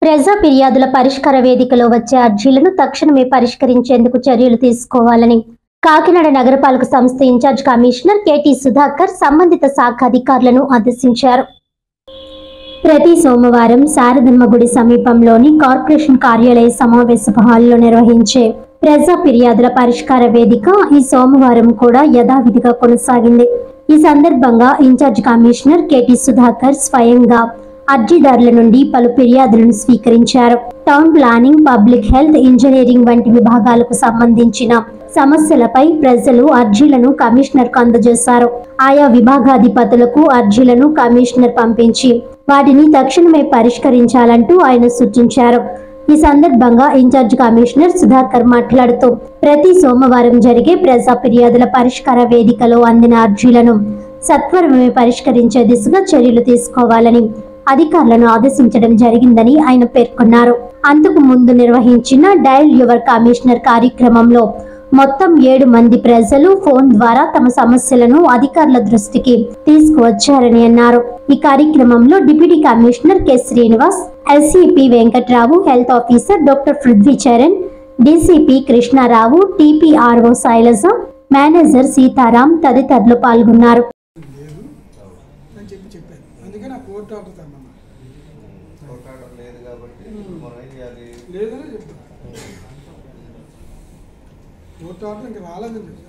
ప్రజా ఫిర్యాదుల పరిష్కార వేదికలో వచ్చే అర్జీలను తక్షణమే పరిష్కరించేందుకు చర్యలు తీసుకోవాలని కాకినాడ నగరపాలక సంస్థ ఇన్ఛార్జ్ కమిషనర్ కెటి సుధాకర్ సంబంధిత శాఖ అధికారులను ఆదేశించారు. ప్రతి సోమవారం శారదమ్మ గుడి సమీపంలోని కార్పొరేషన్ కార్యాలయ సమావేశ హాల్లో నిర్వహించే ప్రజా ఫిర్యాదుల పరిష్కార వేదిక ఈ సోమవారం కూడా యథావిధిగా కొనసాగింది. ఈ సందర్భంగా ఇన్ఛార్జ్ కమిషనర్ కెటి సుధాకర్ స్వయంగా అర్జీదారుల నుండి పలు ఫిర్యాదులను స్వీకరించారు. Town planning, public health, engineering వంటి విభాగాలకు సంబంధించిన సమస్యలపై ప్రజలు అర్జీలను కమిషనర్కు అందజేశారు. ఆయా విభాగాధిపతులకు అర్జీలను కమిషనర్ పంపించి వాటిని తక్షణమే పరిష్కరించాలంటూ ఆయన సూచించారు. ఈ సందర్భంగా ఇన్ఛార్జ్ కమిషనర్ సుధాకర్ మాట్లాడుతూ ప్రతి సోమవారం జరిగే ప్రజా ఫిర్యాదుల పరిష్కార వేదికలో అందిన అర్జీలను సత్వరమే పరిష్కరించే దిశగా చర్యలు తీసుకోవాలని అధికారులను ఆదేశించడం జరిగిందని ఆయన పేర్కొన్నారు. అంతకు ముందు నిర్వహించిన డయల్ యువర్ కమిషనర్ కార్యక్రమంలో మొత్తం 7 మంది ప్రజలు ఫోన్ ద్వారా తమ సమస్యలను అధికారుల దృష్టికి తీసుకువచ్చారని అన్నారు. ఈ కార్యక్రమంలో deputy commissioner K Srinivas, LCP Venkatrao, health officer doctor Prithvi Charan, DCP Krishnarao, TPRO Sailaja, manager Sitaram తదితరులు పాల్గొన్నారు. కోర్టు ఆర్డర్ ఇంకా రాలేదండి.